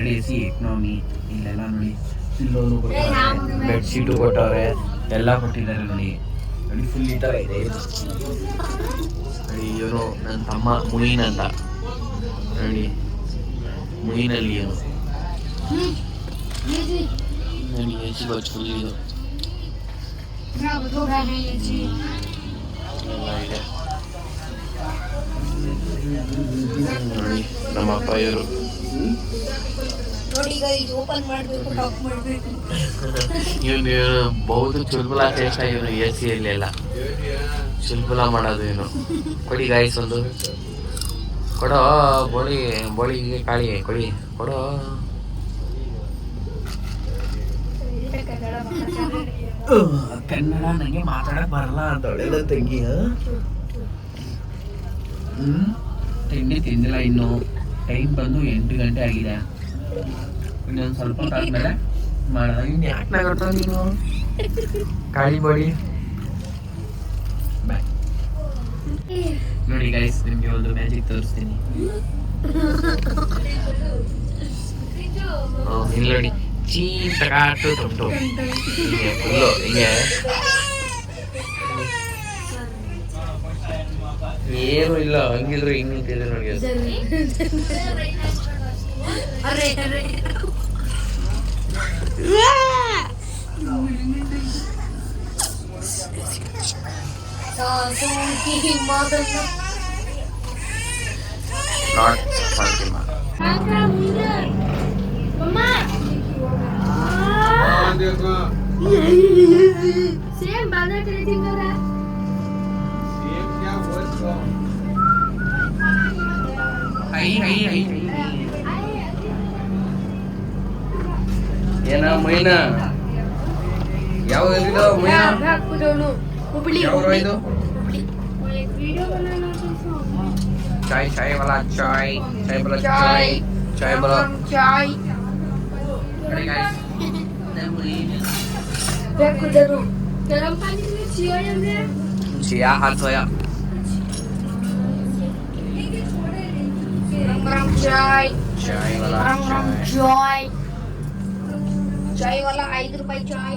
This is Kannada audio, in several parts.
ನೋಡಿ ಎ ಸಿ ಎಕ್ನಾಮಿ ಇಲ್ಲೆಲ್ಲ ನೋಡಿ ಪಿಲ್ಲೋನು ಕೊಟ್ಟವ್ರೆ, ಬೆಡ್ಶೀಟು ಕೊಟ್ಟವ್ರೆ, ಎಲ್ಲ ಕೊಟ್ಟಿದ್ದಾರೆ ನೋಡಿ. ನೋಡಿ ಫುಲ್ ಈ ಥರ ಇದೆ ಇದು ನೋಡಿ. ಇವನು ನನ್ನ ತಮ್ಮ ಮುಯಿನ್ ಅಂತ ನೋಡಿ, ಮುಯಿನಲ್ಲಿ ಇವನು ನೋಡಿ. ಎ ಸಿ ಬಚ್ ಫುಲ್ ಇದು ಎಲ್ಲ ಇದೆ ನೋಡಿ. ನಮ್ಮ ಅಪ್ಪ ಇವರು ಇವನು ಬಹುದು ಚುಲ್ಬುಲ ಟೇಸ್ಟ್ ಆಗಿವನು. ಎ ಸಿಯಲ್ಲಿ ಎಲ್ಲ ಚುಲ್ಬುಲ ಮಾಡೋದು ಇವನು. ಕೊಡಿ ಗಾಯ್ಸ್ ಒಂದು ಕೊಡೋ, ಬೋಳಿಗೆ ಕಾಳಿ ಕೊಡಿ ಕೊಡೋ. ಕನ್ನಡ ನನಗೆ ಮಾತಾಡಕ್ ಬರಲ್ಲ ಅಂತ ಒಳ್ಳೆದ ತಂಗಿ. ತಿಂಡಿ ತಿಂದಿಲ್ಲ ಇನ್ನು. ಟೈಮ್ ಬಂದು 8 ಗಂಟೆ ಆಗಿದೆ. ಇನ್ನೊಂದು ಸ್ವಲ್ಪ ಹೊತ್ತು ಆದ್ಮೇಲೆ ಮಾಡೋಣ. ಇನ್ನು ಯಾಕೆ ನಗಡ್ತಾವ ನೀನು ಕಾಳಿ ಬೋಳಿ? ಬಾಯ್. ನೋಡಿ ಗೈಸ್, ನಿಮಗೆ ಒಂದು ಮ್ಯಾಜಿಕ್ ತೋರಿಸ್ತೀನಿ. ಇಲ್ಲಿ ನೋಡಿ, ಚೀಟಕಾಟು ಟೊಮ್ಟೊ ಹಿಂಗೆ ಫುಲ್ಲು ಹಿಂಗೆ ಏನು ಇಲ್ಲ. ಹಂಗಿದ್ರು ಹಿಂಗೆ ನಿಂತಿದೆ ನೋಡಿ. Not Fatima. Same bana creating करा. Same क्या हुआ? Hai. ಏನ ಮೈನ ಯಾವ ಇದಿಲ್ಲ ಮೈನ भाग को दोनों उपली ಯಾವ ಇದು एक वीडियो बनाना है. चाय वाला चाय वाला चाय अरे गाइस भाग को दोनों गरम पानी में चिया हमने चिया हाथ सोया गरम चाय वाला चाय वाला 5 रुपए चाय.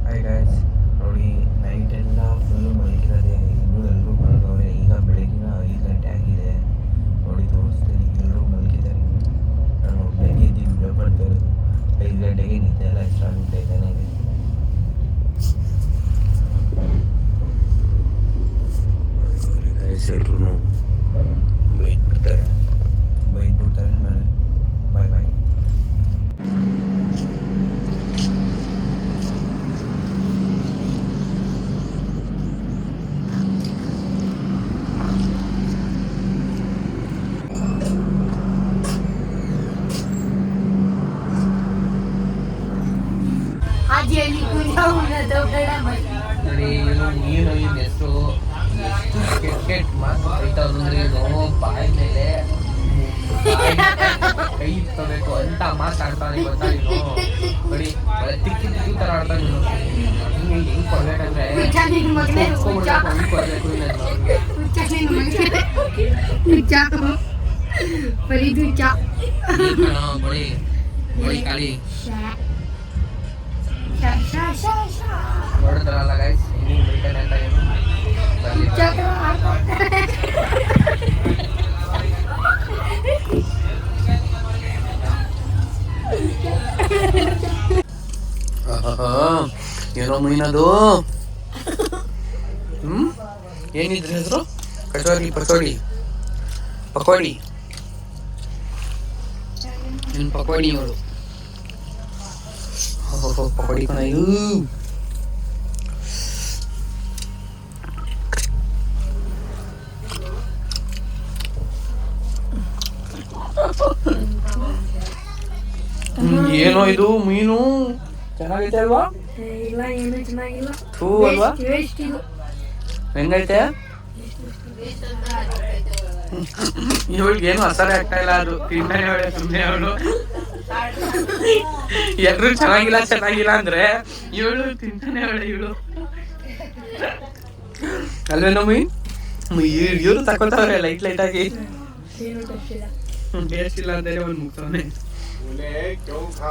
ಹಾಯ್ ಗೈಸ್, ನೋಡಿ ನೈಟ್ ಎಲ್ಲ ಫುಲ್ಲು ಮಲಗಿರೋದೆ. ಇನ್ನೂ ಎಲ್ಲರೂ ಮಲಗವ್ರೆ. ಈಗ ಬೆಳಗಿನ 5 ಗಂಟೆ ಆಗಿದೆ ನೋಡಿ. ತೋರಿಸ್ತೀನಿ, ಎಲ್ಲರೂ ಮಲಗಿದ್ದಾರೆ. ನಾನು ಒಬ್ಬನೇ ವಿಡಿಯೋ ಮಾಡ್ತಾ ಇರೋದು. 5 ಗಂಟೆಗೆ ನಿದ್ದೆ ಎಲ್ಲ ಇಷ್ಟ ಆಗುತ್ತೆ ನನಗೆ. ಗೈಸ್ ಎಲ್ಲರೂ ಬೈದ್ಬಿಡ್ತಾರೆ ಮೇಲೆ. ಬಾಯ್ ಬಾಯ್. आज ये लिखूं जाऊंगा तो बड़ा मजा. ನೋಡಿ ನೀನು ಎಷ್ಟು ಕೆಟ್ಟ ಮಾತು ಬೈತಾವ್ ಅಂದ್ರೆ ಇದು ಬಾಯಿ ಮೇಲೆ ಕೈ ಇಟ್ಕೋಬೇಕು ಅಂತ ಮಾತಾಡ್ತಾನೆ ಗೊತ್ತಾ ನೀನು. ನೋಡಿ ತಿಕ್ಕಿ ತರ ಆಡ್ತಾ ನೀನು. ಹಿಂಗೆ ಹೆಂಗ್ ಕೊಡ್ಬೇಕಂದ್ರೆ ಹೆಂಗ್ ಕೊಡ್ಬೇಕು ಬಳಿ ಕಾಳಿ ನೋಡಿದ್ರಲ್ಲ ಗೈಸ್, ಹಿಂಗೆ ಬೈತಾನೆ ಅಂತ ಏನು ಏನೋ ಮೀನದು. ಏನಿದ್ರ ಹೆಸರು? ಪಕೋಡಿ ನಿನ್ ಪಕೋಡಿ ಇವರು. ಪಕೋಡಿ ಕಣ ಇದು. ಏನೋ ಇದು ಮೀನು ಚೆನ್ನಾಗೈತೆ ಅಲ್ವಾ? ಇಲ್ಲ ಏನು ಚೆನ್ನಾಗಿಲ್ಲ. ಥೂ ಅಲ್ವಾ? ಹೆಂಗೈತೆ? ಇವಳಿಗೆ ಏನು ಅಸರೇ ಆಗ್ತಾ ಇಲ್ಲ. ಅದು ತಿಂತಾನೆ ಅವಳೆ ಸುಮ್ಮನೆ ಅವಳು. ಎಲ್ರು ಚೆನ್ನಾಗಿಲ್ಲ ಅಂದ್ರೆ ಇವಳು ತಿಂತಾನೆ ಇವಳು ಅಲ್ವೇ ನಮ್ಮಿ ಇವ್ರು ತಕೋತಾವ್ರೆ ಲೈಟ್ ಆಗಿ ಏನು ಗೊತ್ತಿಲ್ಲ ಟೇಸ್ಟ್ ಇಲ್ಲ ಅಂದ್ರೆ ಒಂದು ಮುಗ್ಸವನೆ बोले क्यों खा